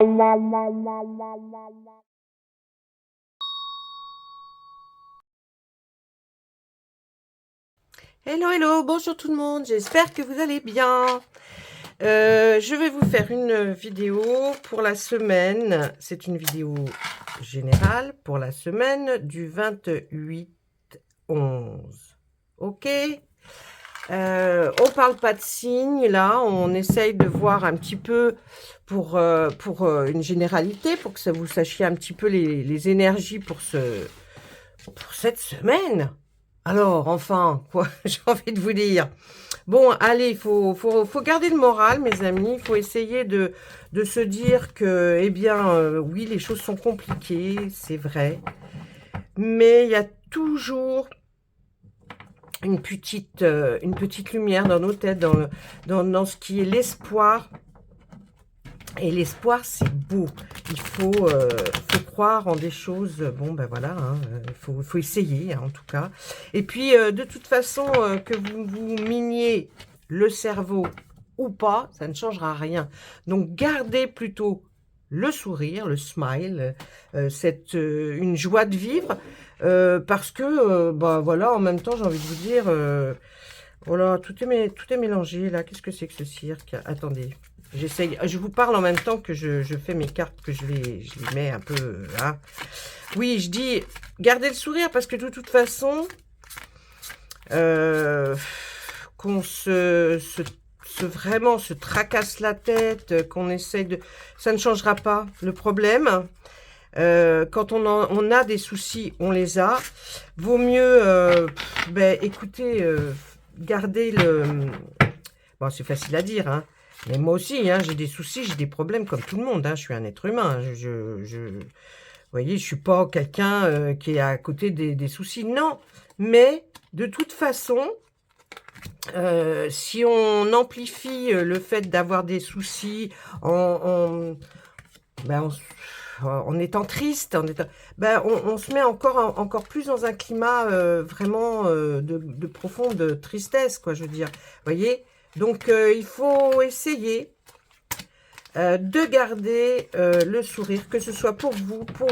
Hello, hello, bonjour tout le monde, j'espère que vous allez bien. Je vais vous faire une vidéo pour la semaine, c'est une vidéo générale pour la semaine du 28-11. Ok, on parle pas de signes là, on essaye de voir un petit peu pour une généralité, pour que ça vous sachiez un petit peu les énergies pour cette semaine. Alors, enfin, quoi, j'ai envie de vous dire. Bon, allez, faut garder le moral, mes amis. Il faut essayer de se dire que, eh bien, oui, les choses sont compliquées, c'est vrai. Mais il y a toujours une petite lumière dans nos têtes, dans ce qui est l'espoir. Et l'espoir, c'est beau. Il faut croire en des choses. Bon, ben voilà, hein, faut essayer, hein, en tout cas. Et puis, de toute façon, que vous miniez le cerveau ou pas, ça ne changera rien. Donc, gardez plutôt le sourire, le smile, une joie de vivre, parce que, bah voilà, en même temps, j'ai envie de vous dire, voilà, tout est mélangé là. Qu'est-ce que c'est que ce cirque? Attendez. J'essaye, je vous parle en même temps que je fais mes cartes, que je les mets un peu là. Oui, je dis, gardez le sourire parce que de toute façon, qu'on vraiment se tracasse la tête, qu'on essaye de... Ça ne changera pas le problème. Quand on a des soucis, on les a. Vaut mieux, écoutez, garder le... Bon, c'est facile à dire, hein. Mais moi aussi, hein, j'ai des soucis, j'ai des problèmes comme tout le monde. Hein, je suis un être humain. Vous voyez, je suis pas quelqu'un qui est à côté des soucis. Non, mais de toute façon, si on amplifie le fait d'avoir des soucis ben, en étant triste, on se met encore plus dans un climat vraiment de profonde tristesse, quoi, je veux dire. Vous voyez? Donc, il faut essayer de garder le sourire, que ce soit pour vous, pour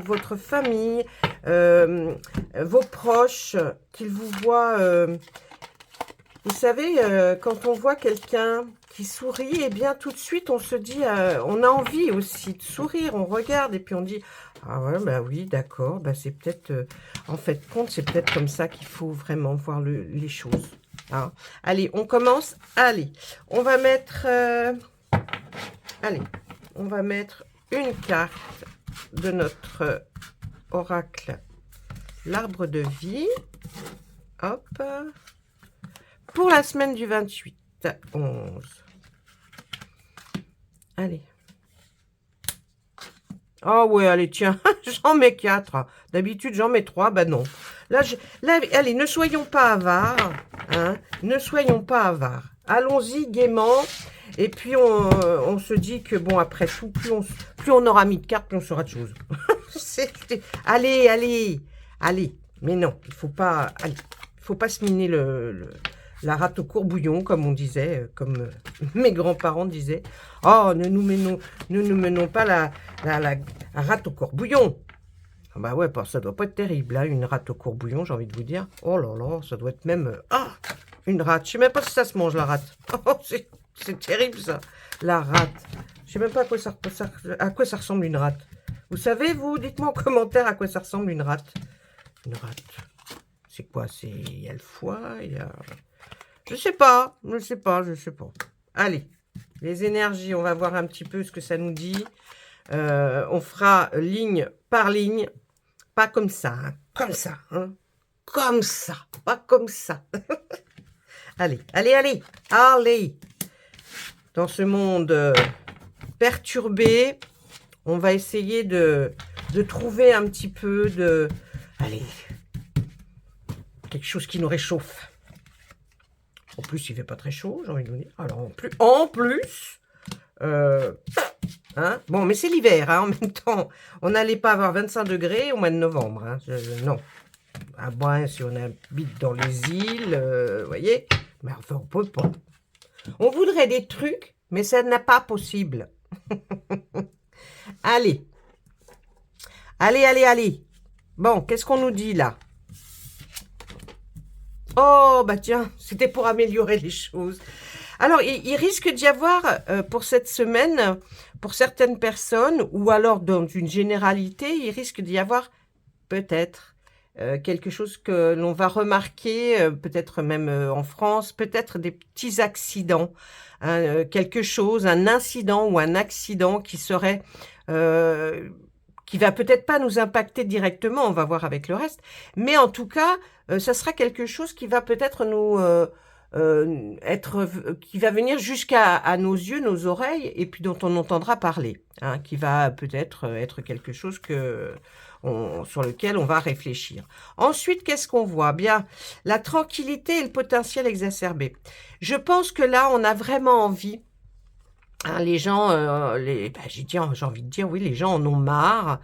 votre famille, vos proches, qu'ils vous voient. Vous savez, quand on voit quelqu'un qui sourit, eh bien tout de suite on se dit, on a envie aussi de sourire, on regarde et puis on dit, ah ouais, bah oui, d'accord, bah c'est peut-être, en fait compte, c'est peut-être comme ça qu'il faut vraiment voir les choses. Hein. Allez, on commence. Allez, on va mettre... allez, on va mettre une carte de notre oracle, l'arbre de vie. Hop. Pour la semaine du 28-11. Allez. Oh ouais, allez, tiens, j'en mets 4. D'habitude, j'en mets 3. Ben non. Là, allez, ne soyons pas avares. Hein, ne soyons pas avares. Allons-y gaiement. Et puis, on se dit que, bon, après tout, plus on aura mis de cartes, plus on saura de choses. Allez, allez, allez. Mais non, il faut pas... Allez, il faut pas se miner la rate au courbouillon, comme on disait, comme mes grands-parents disaient. Oh, ne nous menons pas la rate au courbouillon. Ah bah ouais, ça doit pas être terrible, hein, une rate au courbouillon, j'ai envie de vous dire. Oh là là, ça doit être même... une rate. Je sais même pas si ça se mange, la rate. Oh, c'est terrible, ça, la rate. Je sais même pas à quoi ça ressemble, une rate. Vous savez, vous, dites-moi en commentaire à quoi ça ressemble, une rate. Une rate. C'est quoi? Il y a le foie, il y a... Je sais pas. Allez, les énergies, on va voir un petit peu ce que ça nous dit. On fera ligne par ligne. Pas comme ça, hein. Comme ça, hein. Comme ça, pas comme ça. Allez, allez, allez, allez. Dans ce monde perturbé, on va essayer de trouver un petit peu de... Allez, quelque chose qui nous réchauffe. En plus, il fait pas très chaud, j'ai envie de vous dire. Alors, en plus, hein, bon, mais c'est l'hiver, hein, en même temps. On n'allait pas avoir 25 degrés au mois de novembre. Hein, non. À moins si on habite dans les îles, vous voyez. Mais enfin, on peut pas. On voudrait des trucs, mais ça n'est pas possible. Allez, allez, allez, allez. Bon, qu'est-ce qu'on nous dit là? Oh, bah tiens, c'était pour améliorer les choses. Alors, il risque d'y avoir pour cette semaine, pour certaines personnes, ou alors dans une généralité, il risque d'y avoir peut-être quelque chose que l'on va remarquer, peut-être même en France, peut-être des petits accidents, hein, quelque chose, un incident ou un accident qui serait... qui va peut-être pas nous impacter directement, on va voir avec le reste, mais en tout cas, ça sera quelque chose qui va peut-être nous qui va venir jusqu'à nos yeux, nos oreilles, et puis dont on entendra parler, hein, qui va peut-être être quelque chose sur lequel on va réfléchir. Ensuite, qu'est-ce qu'on voit? Bien, la tranquillité et le potentiel exacerbé. Je pense que là, on a vraiment envie. Hein, les gens, j'ai envie de dire, oui, les gens en ont marre.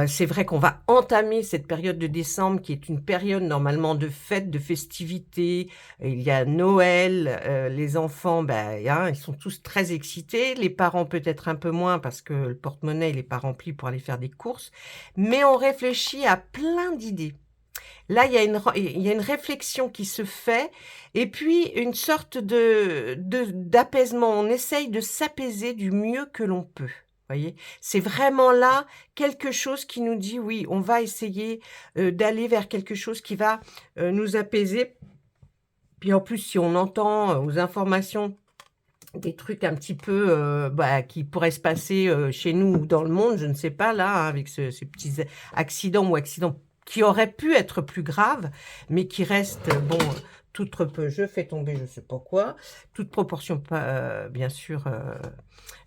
C'est vrai qu'on va entamer cette période de décembre qui est une période normalement de fêtes, de festivités. Il y a Noël, les enfants, hein, ils sont tous très excités. Les parents peut-être un peu moins parce que le porte-monnaie il n'est pas rempli pour aller faire des courses. Mais on réfléchit à plein d'idées. Là, il y a une réflexion qui se fait et puis une sorte d'apaisement. On essaye de s'apaiser du mieux que l'on peut. Voyez, c'est vraiment là quelque chose qui nous dit oui, on va essayer d'aller vers quelque chose qui va nous apaiser. Puis en plus, si on entend aux informations des trucs un petit peu qui pourraient se passer chez nous ou dans le monde, je ne sais pas là, hein, avec ces petits accidents ou accidents qui auraient pu être plus graves, mais qui restent, bon, je fais tomber je ne sais pas quoi, toute proportion, bien sûr,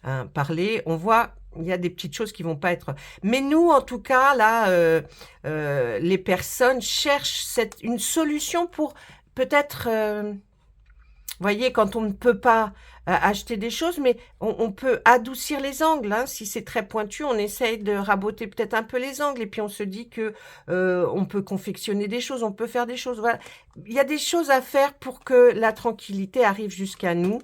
hein, parler, on voit, il y a des petites choses qui vont pas être... Mais nous, en tout cas, là, les personnes cherchent une solution pour peut-être... voyez, quand on ne peut pas acheter des choses, mais on peut adoucir les angles. Hein. Si c'est très pointu, on essaye de raboter peut-être un peu les angles. Et puis on se dit que on peut confectionner des choses, on peut faire des choses. Voilà. Il y a des choses à faire pour que la tranquillité arrive jusqu'à nous.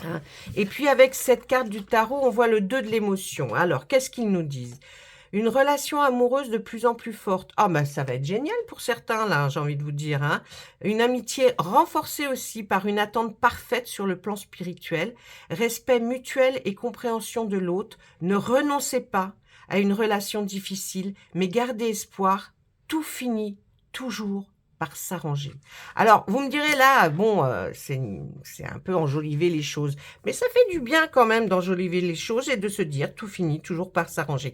Hein. Et puis avec cette carte du tarot, on voit le 2 de l'émotion. Alors, qu'est-ce qu'ils nous disent? Une relation amoureuse de plus en plus forte. Ah ben ça va être génial pour certains là, j'ai envie de vous dire. Hein. Une amitié renforcée aussi par une attente parfaite sur le plan spirituel, respect mutuel et compréhension de l'autre. Ne renoncez pas à une relation difficile, mais gardez espoir, tout finit toujours par s'arranger. Alors, vous me direz là, bon, c'est un peu enjoliver les choses, mais ça fait du bien quand même d'enjoliver les choses et de se dire tout finit toujours par s'arranger.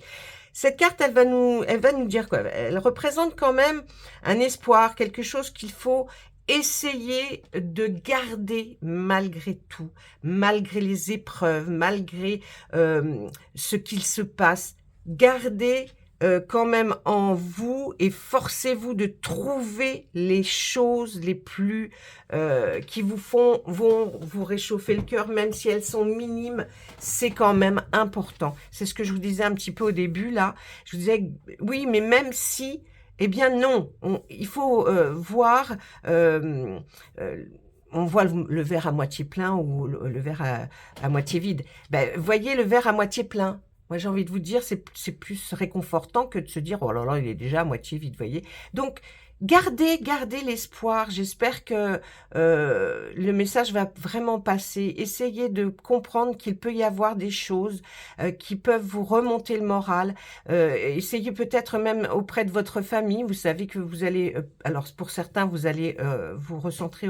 Cette carte, elle va nous dire quoi? Elle représente quand même un espoir, quelque chose qu'il faut essayer de garder malgré tout, malgré les épreuves, malgré ce qu'il se passe. Gardez quand même en vous et forcez-vous de trouver les choses les plus qui vont vous réchauffer le cœur, même si elles sont minimes, c'est quand même important. C'est ce que je vous disais un petit peu au début là. Je vous disais oui, mais même si, eh bien non, il faut voir. On voit le verre à moitié plein ou le verre à moitié vide. Voyez le verre à moitié plein. Moi, j'ai envie de vous dire, c'est plus réconfortant que de se dire, oh là là, il est déjà à moitié vide, vous voyez. Donc, gardez l'espoir. J'espère que le message va vraiment passer. Essayez de comprendre qu'il peut y avoir des choses qui peuvent vous remonter le moral. Essayez peut-être même auprès de votre famille. Vous savez que vous allez, alors pour certains, vous allez vous recentrer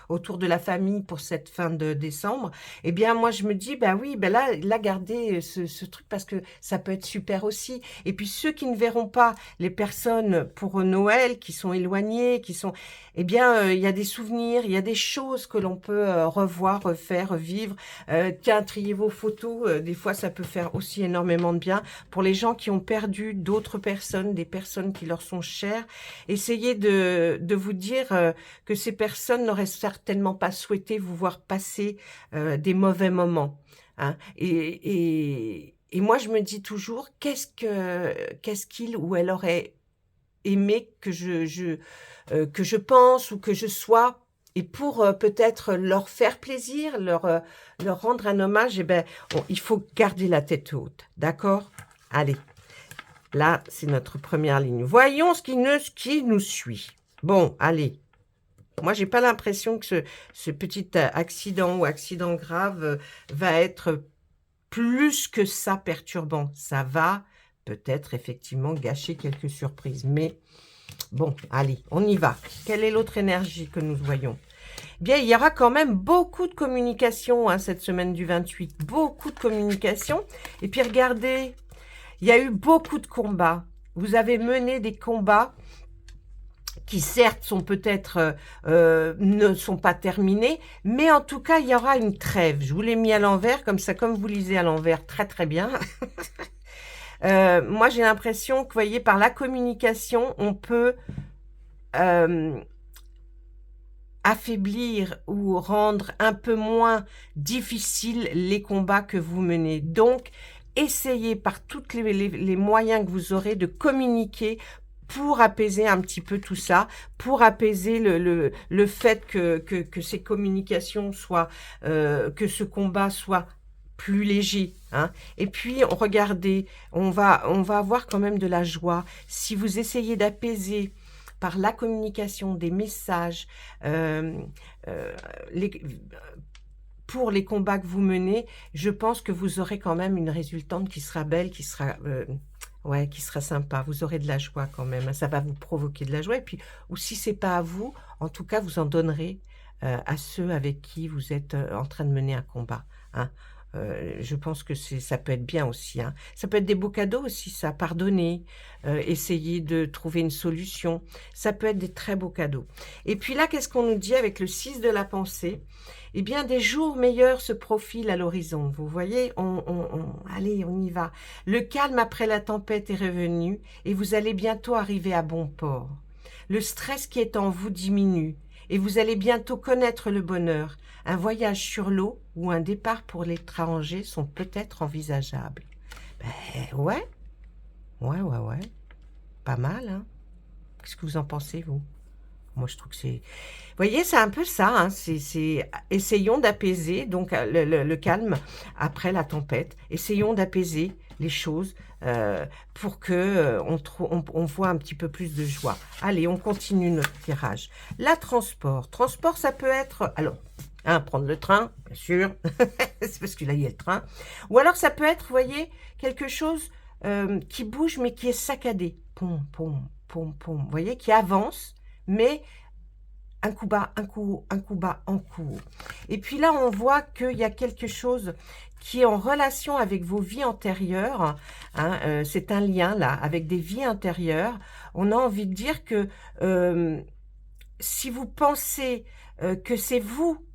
autour de la famille pour cette fin de décembre. Eh bien, moi, je me dis, oui, là, gardez ce truc parce que ça peut être super aussi. Et puis, ceux qui ne verront pas les personnes pour Noël, qui sont éloignés, eh bien, il y a des souvenirs, il y a des choses que l'on peut revoir, refaire, revivre. Tiens, triez vos photos, des fois, ça peut faire aussi énormément de bien. Pour les gens qui ont perdu d'autres personnes, des personnes qui leur sont chères, essayez de vous dire que ces personnes n'auraient certainement pas souhaité vous voir passer des mauvais moments. Hein. Et moi, je me dis toujours, qu'est-ce qu'il ou elle aurait aimé que je pense ou que je sois Et pour peut-être leur faire plaisir, leur rendre un hommage, eh ben, il faut garder la tête haute, d'accord? Allez, là, c'est notre première ligne. Voyons ce qui nous suit. Bon, allez. Moi, j'ai pas l'impression que ce petit accident ou accident grave va être plus que ça perturbant. Ça va peut-être effectivement gâcher quelques surprises. Mais bon, allez, on y va. Quelle est l'autre énergie que nous voyons? Bien, il y aura quand même beaucoup de communication hein, cette semaine du 28. Beaucoup de communication. Et puis regardez, il y a eu beaucoup de combats. Vous avez mené des combats qui certes sont peut-être ne sont pas terminés, mais en tout cas, il y aura une trêve. Je vous l'ai mis à l'envers, comme ça, comme vous lisez à l'envers, très très bien. Moi, j'ai l'impression que, vous voyez, par la communication, on peut affaiblir ou rendre un peu moins difficile les combats que vous menez. Donc, essayez par tous les moyens que vous aurez de communiquer pour apaiser un petit peu tout ça, pour apaiser le fait que ces communications soient, que ce combat soit plus léger. Hein. Et puis, regardez, on va avoir quand même de la joie. Si vous essayez d'apaiser par la communication des messages, pour les combats que vous menez, je pense que vous aurez quand même une résultante qui sera belle, qui sera... ouais, qui sera sympa. Vous aurez de la joie quand même. Ça va vous provoquer de la joie. Et puis, ou si c'est pas à vous, en tout cas, vous en donnerez à ceux avec qui vous êtes en train de mener un combat. Hein. Je pense que ça peut être bien aussi. Hein. Ça peut être des beaux cadeaux aussi, ça. Pardonner, essayer de trouver une solution. Ça peut être des très beaux cadeaux. Et puis là, qu'est-ce qu'on nous dit avec le 6 de la pensée? Eh bien, des jours meilleurs se profilent à l'horizon. Vous voyez, allez, on y va. Le calme après la tempête est revenu et vous allez bientôt arriver à bon port. Le stress qui est en vous diminue et vous allez bientôt connaître le bonheur. Un voyage sur l'eau ou un départ pour l'étranger sont peut-être envisageables. Ben ouais, ouais. Pas mal, hein. Qu'est-ce que vous en pensez, vous? Moi, je trouve que c'est... Vous voyez, c'est un peu ça. Hein. Essayons d'apaiser donc le calme après la tempête. Essayons d'apaiser les choses pour que on voit un petit peu plus de joie. Allez, on continue notre tirage. La transport. Transport, ça peut être... Alors, prendre le train, bien sûr. C'est parce que là, il y a le train. Ou alors, ça peut être, vous voyez, quelque chose qui bouge, mais qui est saccadé. Pom. Vous voyez, qui avance, mais un coup bas, un coup bas, en coup. Et puis là, on voit qu'il y a quelque chose qui est en relation avec vos vies antérieures. Hein, c'est un lien, là, avec des vies antérieures. On a envie de dire que si vous pensez que c'est vous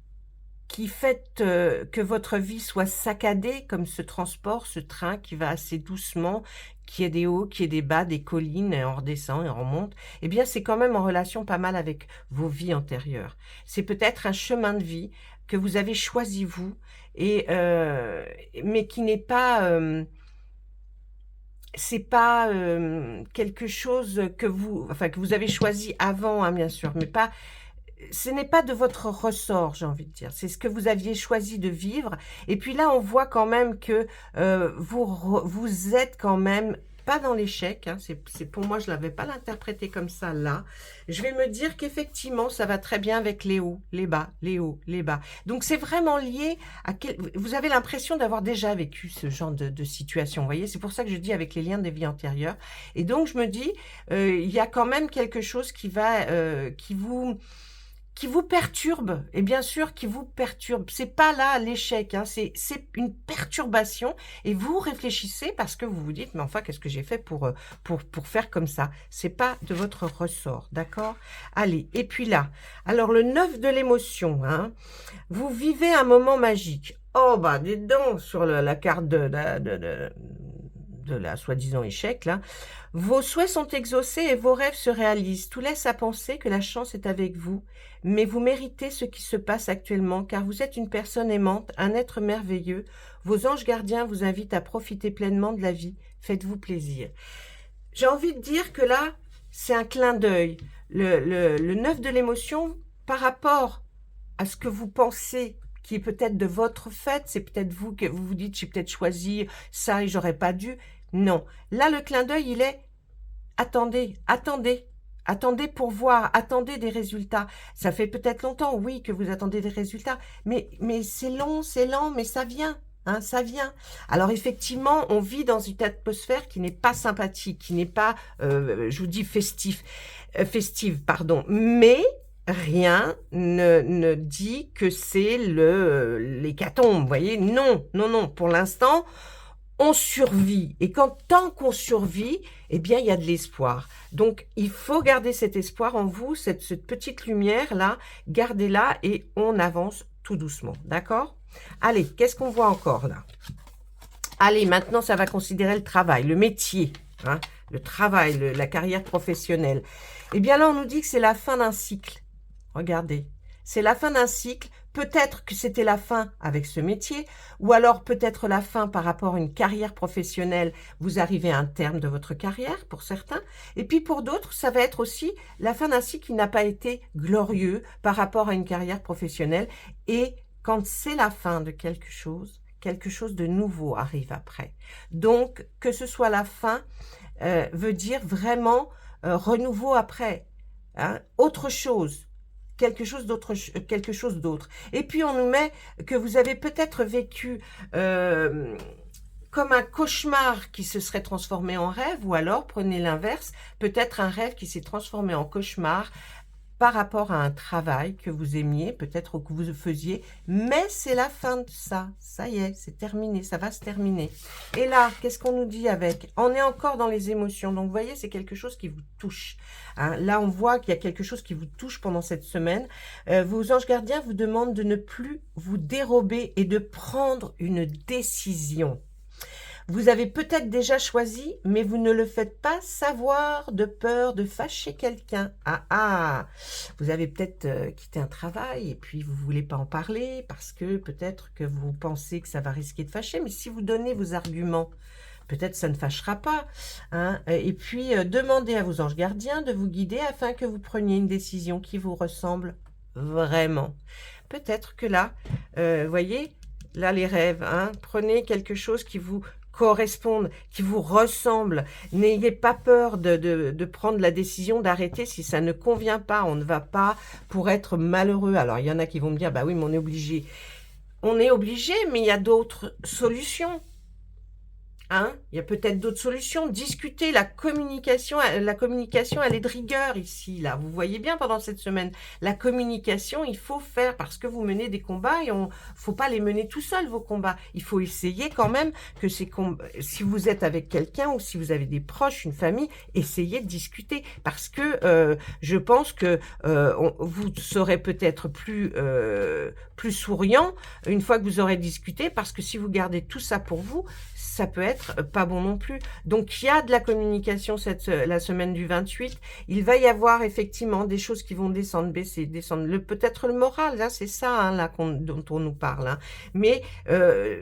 qui faites que votre vie soit saccadée, comme ce transport, ce train qui va assez doucement, qui est des hauts, qui est des bas, des collines, et on redescend et on remonte, eh bien, c'est quand même en relation pas mal avec vos vies antérieures. C'est peut-être un chemin de vie que vous avez choisi vous, mais qui n'est pas... c'est pas quelque chose que vous avez choisi avant, hein, bien sûr, mais pas... Ce n'est pas de votre ressort, j'ai envie de dire. C'est ce que vous aviez choisi de vivre. Et puis là, on voit quand même que vous êtes quand même pas dans l'échec. Hein. C'est pour moi, je ne l'avais pas l'interprété comme ça là. Je vais me dire qu'effectivement, ça va très bien avec les hauts, les bas, les hauts, les bas. Donc, c'est vraiment lié à... Vous avez l'impression d'avoir déjà vécu ce genre de situation. Vous voyez, c'est pour ça que je dis avec les liens des vies antérieures. Et donc, je me dis, il y a quand même quelque chose qui vous perturbe, et bien sûr qui vous perturbe. C'est pas là l'échec, hein, c'est une perturbation, et vous réfléchissez parce que vous vous dites, mais enfin, qu'est-ce que j'ai fait pour faire comme ça? C'est pas de votre ressort, d'accord? Allez, et puis là, alors le 9 de l'émotion, hein, vous vivez un moment magique. Oh, bah, dites donc, sur la carte de la soi-disant échec, là, vos souhaits sont exaucés et vos rêves se réalisent. Tout laisse à penser que la chance est avec vous, mais vous méritez ce qui se passe actuellement, car vous êtes une personne aimante, un être merveilleux. Vos anges gardiens vous invitent à profiter pleinement de la vie. Faites-vous plaisir. J'ai envie de dire que là, c'est un clin d'œil. Le 9 de l'émotion, par rapport à ce que vous pensez, qui est peut-être de votre fait, c'est peut-être vous que vous vous dites, j'ai peut-être choisi ça et j'aurais pas dû. Non. Là, le clin d'œil, il est, attendez, attendez. Attendez pour voir, attendez des résultats. Ça fait peut-être longtemps, oui, que vous attendez des résultats, mais c'est long, mais ça vient. Hein, ça vient. Alors effectivement, on vit dans une atmosphère qui n'est pas sympathique, qui n'est pas, je vous dis, festive, pardon. Mais rien ne dit que c'est l'hécatombe, vous voyez. Non, non, non. Pour l'instant, on survit. Et tant qu'on survit, eh bien, il y a de l'espoir. Donc, il faut garder cet espoir en vous, cette petite lumière-là, gardez-la et on avance tout doucement. D'accord? Allez, qu'est-ce qu'on voit encore là? Allez, maintenant, ça va considérer le travail, le métier, hein, le travail, la carrière professionnelle. Eh bien, là, on nous dit que c'est la fin d'un cycle. Regardez, c'est la fin d'un cycle. Peut-être que c'était la fin avec ce métier, ou alors peut-être la fin par rapport à une carrière professionnelle. Vous arrivez à un terme de votre carrière, pour certains. Et puis pour d'autres, ça va être aussi la fin d'un cycle qui n'a pas été glorieux par rapport à une carrière professionnelle. Et quand c'est la fin de quelque chose de nouveau arrive après. Donc, que ce soit la fin, veut dire vraiment renouveau après. Hein, autre chose. Quelque chose d'autre. Et puis, on nous met que vous avez peut-être vécu comme un cauchemar qui se serait transformé en rêve, ou alors, prenez l'inverse, peut-être un rêve qui s'est transformé en cauchemar par rapport à un travail que vous aimiez, peut-être que vous faisiez, mais c'est la fin de ça. Ça y est, c'est terminé, ça va se terminer. Et là, qu'est-ce qu'on nous dit avec? On est encore dans les émotions. Donc, vous voyez, c'est quelque chose qui vous touche. Hein, là, on voit qu'il y a quelque chose qui vous touche pendant cette semaine. Vos anges gardiens vous demandent de ne plus vous dérober et de prendre une décision. Vous avez peut-être déjà choisi, mais vous ne le faites pas savoir de peur de fâcher quelqu'un. Ah, vous avez peut-être quitté un travail et puis vous ne voulez pas en parler parce que peut-être que vous pensez que ça va risquer de fâcher. Mais si vous donnez vos arguments, peut-être ça ne fâchera pas. Hein. Et puis, demandez à vos anges gardiens de vous guider afin que vous preniez une décision qui vous ressemble vraiment. Peut-être que là, voyez, là les rêves, hein, prenez quelque chose qui vous correspondent, qui vous ressemblent. N'ayez pas peur de prendre la décision d'arrêter si ça ne convient pas. On ne va pas pour être malheureux. Alors, il y en a qui vont me dire, bah oui, mais on est obligé. On est obligé, mais il y a d'autres solutions. Hein, il y a peut-être d'autres solutions. Discuter, la communication, elle est de rigueur ici, là. Vous voyez bien pendant cette semaine, la communication, il faut faire parce que vous menez des combats et faut pas les mener tout seul, vos combats. Il faut essayer quand même que si vous êtes avec quelqu'un ou si vous avez des proches, une famille, essayez de discuter parce que je pense que vous serez peut-être plus souriant une fois que vous aurez discuté parce que si vous gardez tout ça pour vous, ça peut être pas bon non plus. Donc, il y a de la communication la semaine du 28. Il va y avoir effectivement des choses qui vont descendre, baisser, descendre. Peut-être le moral, là, c'est ça hein, là, dont on nous parle. Hein. Mais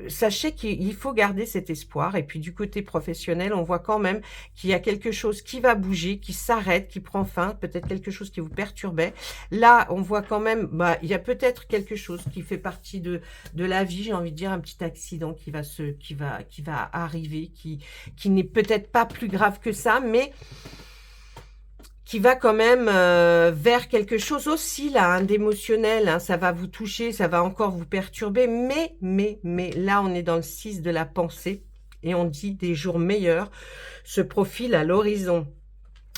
sachez qu'il faut garder cet espoir. Et puis, du côté professionnel, on voit quand même qu'il y a quelque chose qui va bouger, qui s'arrête, qui prend fin. Peut-être quelque chose qui vous perturbait. Là, on voit quand même, il y a peut-être quelque chose qui fait partie de la vie. J'ai envie de dire un petit accident qui va arriver, qui n'est peut-être pas plus grave que ça, mais qui va quand même vers quelque chose aussi là, hein, d'émotionnel, hein, ça va vous toucher, ça va encore vous perturber, mais là on est dans le 6 de la pensée et on dit des jours meilleurs se profilent à l'horizon.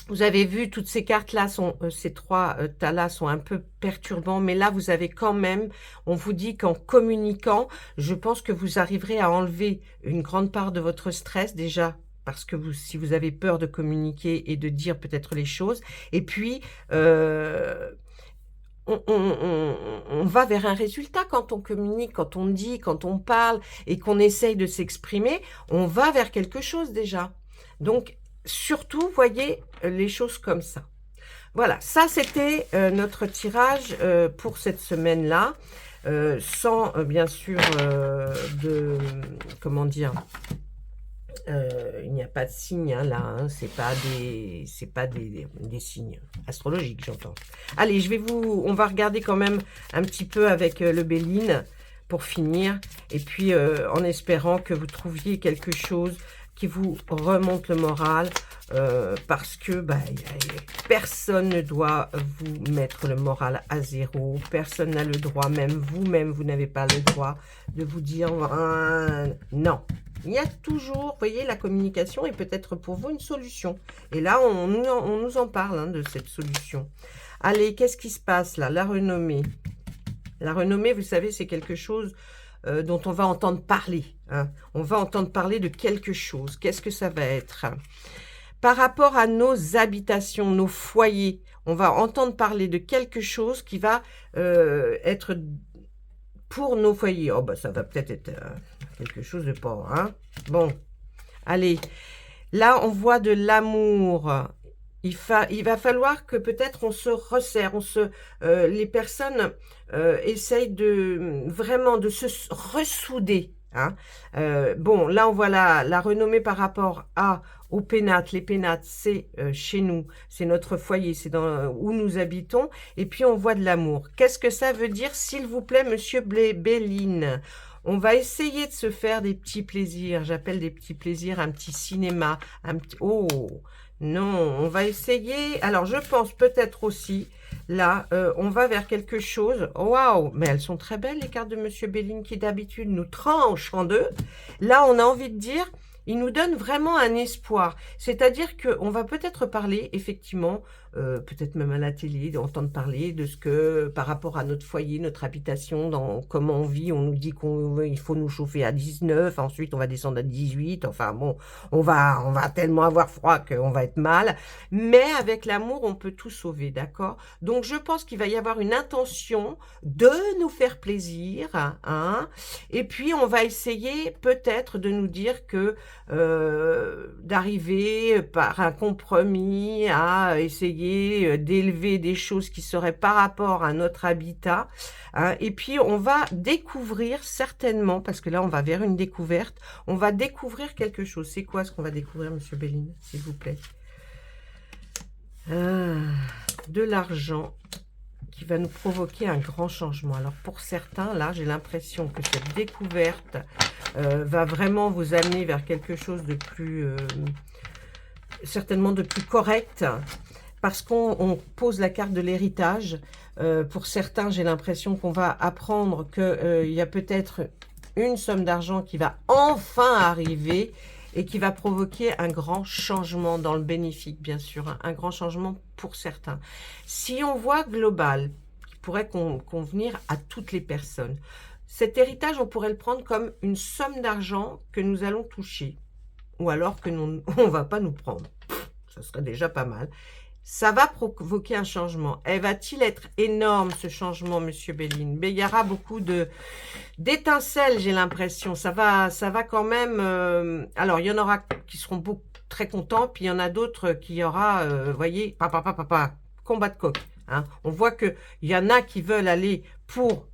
Vous avez vu, toutes ces cartes-là, ces trois tas-là sont un peu perturbants, mais là, vous avez quand même, on vous dit qu'en communiquant, je pense que vous arriverez à enlever une grande part de votre stress déjà, parce que si vous avez peur de communiquer et de dire peut-être les choses, et puis, on va vers un résultat quand on communique, quand on dit, quand on parle, et qu'on essaye de s'exprimer, on va vers quelque chose déjà. Donc, surtout, voyez les choses comme ça. Voilà, ça c'était notre tirage pour cette semaine-là, sans bien sûr comment dire, Il n'y a pas de signes hein, là, hein, c'est pas des signes astrologiques, j'entends. Allez, on va regarder quand même un petit peu avec le Béline pour finir, et puis en espérant que vous trouviez quelque chose qui vous remonte le moral, parce que personne ne doit vous mettre le moral à zéro, personne n'a le droit, même vous-même, vous n'avez pas le droit de vous dire non. Il y a toujours, vous voyez, la communication est peut-être pour vous une solution. Et là, on nous en parle hein, de cette solution. Allez, qu'est-ce qui se passe là? La renommée. La renommée, vous savez, c'est quelque chose dont on va entendre parler. Hein. On va entendre parler de quelque chose. Qu'est-ce que ça va être? Par rapport à nos habitations, nos foyers, on va entendre parler de quelque chose qui va être pour nos foyers. Oh, bah, ça va peut-être être quelque chose de pas, hein. Bon, allez. Là, on voit de l'amour. Il va falloir que peut-être on se resserre, les personnes essayent vraiment de se ressouder. Hein. Bon, là, on voit la renommée par rapport aux pénates. Les pénates, c'est chez nous, c'est notre foyer, c'est où nous habitons. Et puis, on voit de l'amour. Qu'est-ce que ça veut dire, s'il vous plaît, Monsieur Béline? On va essayer de se faire des petits plaisirs. J'appelle des petits plaisirs un petit cinéma, un petit... Oh, non, on va essayer... Alors, je pense peut-être aussi, là, on va vers quelque chose... Oh, waouh, mais elles sont très belles, les cartes de Monsieur Béline, qui d'habitude nous tranchent en deux. Là, on a envie de dire... Il nous donne vraiment un espoir. C'est-à-dire qu'on va peut-être parler, effectivement, peut-être même à la télé, d'entendre parler de ce que, par rapport à notre foyer, notre habitation, dans comment on vit, on nous dit qu'il faut nous chauffer à 19, ensuite on va descendre à 18, enfin bon, on va tellement avoir froid qu'on va être mal. Mais avec l'amour, on peut tout sauver, d'accord? Donc je pense qu'il va y avoir une intention de nous faire plaisir, hein, et puis on va essayer peut-être de nous dire que d'arriver par un compromis à essayer d'élever des choses qui seraient par rapport à notre habitat. Hein, et puis, on va découvrir certainement, parce que là, on va vers une découverte, on va découvrir quelque chose. C'est quoi ce qu'on va découvrir, Monsieur Béline, s'il vous plaît? De l'argent qui va nous provoquer un grand changement. Alors, pour certains, là, j'ai l'impression que cette découverte va vraiment vous amener vers quelque chose de plus, certainement de plus correct, parce qu'on pose la carte de l'héritage. Pour certains, j'ai l'impression qu'on va apprendre qu'il y a peut-être une somme d'argent qui va enfin arriver et qui va provoquer un grand changement dans le bénéfique, bien sûr, hein, un grand changement pour certains. Si on voit global, qui pourrait convenir à toutes les personnes, cet héritage, on pourrait le prendre comme une somme d'argent que nous allons toucher, ou alors que on ne va pas nous prendre. Ça serait déjà pas mal. Ça va provoquer un changement. Et va-t-il être énorme, ce changement, Monsieur Béline? Mais il y aura beaucoup d'étincelles, j'ai l'impression. Ça va quand même... alors, il y en aura qui seront très contents, puis il y en a d'autres qui y aura, voyez, combat de coq. Hein. On voit qu'il y en a qui veulent aller pour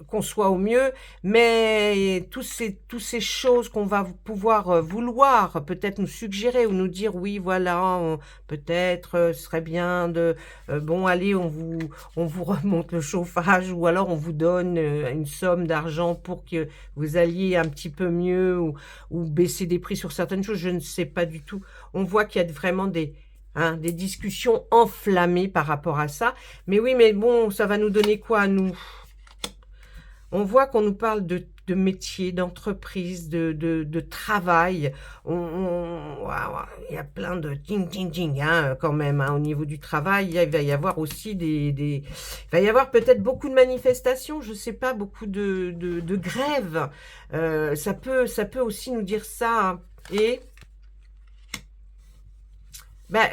qu'on soit au mieux, mais toutes ces choses qu'on va pouvoir vouloir peut-être nous suggérer ou nous dire oui voilà peut-être ce serait bien de bon allez on vous remonte le chauffage, ou alors on vous donne une somme d'argent pour que vous alliez un petit peu mieux, ou baisser des prix sur certaines choses, je ne sais pas du tout. On voit qu'il y a vraiment des discussions enflammées par rapport à ça, mais oui, mais bon, ça va nous donner quoi à nous? On voit qu'on nous parle de métier, d'entreprise, de travail. Il y a plein de ting hein, quand même hein, au niveau du travail. Il va y avoir aussi il va y avoir peut-être beaucoup de manifestations, je sais pas, beaucoup de grèves. Ça peut aussi nous dire ça. Hein. Et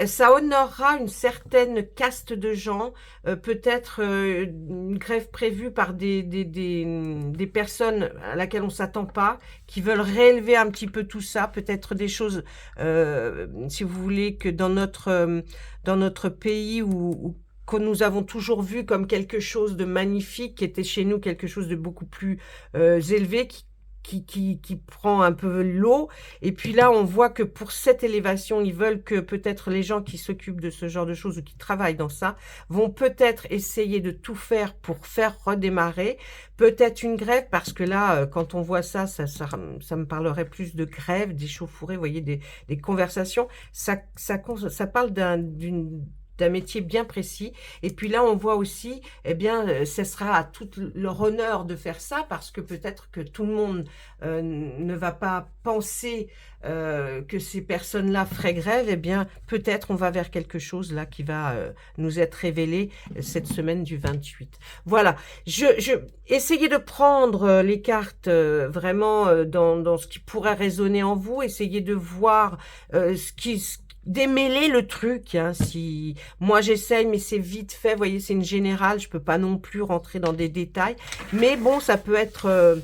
ça honorera une certaine caste de gens, peut-être une grève prévue par des personnes à laquelle on ne s'attend pas, qui veulent réélever un petit peu tout ça, peut-être des choses, si vous voulez, que dans notre pays que nous avons toujours vu comme quelque chose de magnifique, qui était chez nous quelque chose de beaucoup plus élevé, qui prend un peu l'eau. Et puis là, on voit que pour cette élévation, ils veulent que peut-être les gens qui s'occupent de ce genre de choses ou qui travaillent dans ça vont peut-être essayer de tout faire pour faire redémarrer. Peut-être une grève, parce que là, quand on voit ça, ça me parlerait plus de grève, d'échauffourée, vous voyez, des conversations. Ça parle d'un métier bien précis. Et puis là, on voit aussi, eh bien, ce sera à tout leur honneur de faire ça, parce que peut-être que tout le monde ne va pas penser que ces personnes-là feraient grève. Eh bien, peut-être on va vers quelque chose là qui va nous être révélé cette semaine du 28. Voilà, essayez de prendre les cartes vraiment dans ce qui pourrait résonner en vous. Essayez de voir démêler le truc, hein. Si moi j'essaye, mais c'est vite fait, vous voyez, c'est une générale, je peux pas non plus rentrer dans des détails, mais bon, ça peut être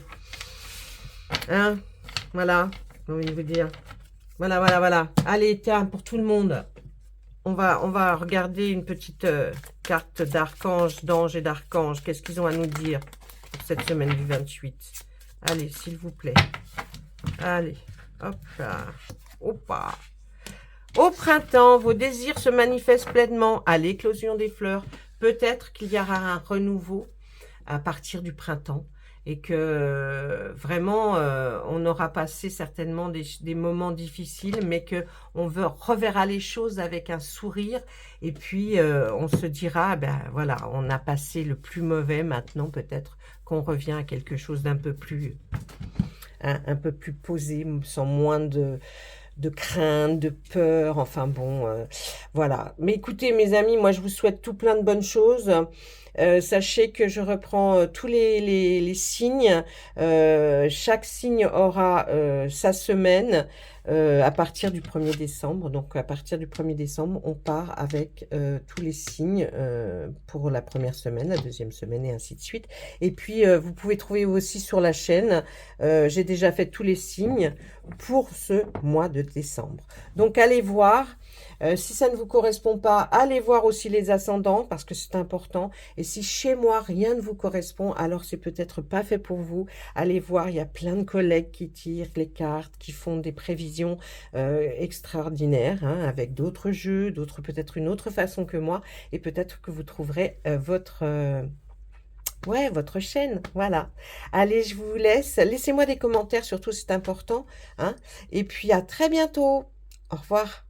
hein, voilà, j'ai envie de vous dire, voilà, allez, tiens, pour tout le monde, on va regarder une petite carte d'archange, d'ange et d'archange. Qu'est-ce qu'ils ont à nous dire pour cette semaine du 28? Allez, s'il vous plaît, allez, hop là, hop là. Au printemps, vos désirs se manifestent pleinement à l'éclosion des fleurs. Peut-être qu'il y aura un renouveau à partir du printemps et que vraiment, on aura passé certainement des moments difficiles, mais qu'on reverra les choses avec un sourire et puis on se dira, ben voilà, on a passé le plus mauvais, maintenant peut-être qu'on revient à quelque chose d'un peu plus, un peu plus posé, sans moins de crainte, de peur, enfin bon, voilà. Mais écoutez, mes amis, moi, je vous souhaite tout plein de bonnes choses. Sachez que je reprends tous les signes. Chaque signe aura sa semaine à partir du 1er décembre. Donc, à partir du 1er décembre, on part avec tous les signes pour la première semaine, la deuxième semaine et ainsi de suite. Et puis, vous pouvez trouver aussi sur la chaîne, j'ai déjà fait tous les signes pour ce mois de décembre. Donc, allez voir. Si ça ne vous correspond pas, allez voir aussi les ascendants parce que c'est important. Et si chez moi, rien ne vous correspond, alors c'est peut-être pas fait pour vous. Allez voir, il y a plein de collègues qui tirent les cartes, qui font des prévisions extraordinaires, hein, avec d'autres jeux, d'autres peut-être une autre façon que moi. Et peut-être que vous trouverez votre chaîne, voilà. Allez, je vous laisse. Laissez-moi des commentaires, surtout c'est important, hein. Et puis à très bientôt. Au revoir.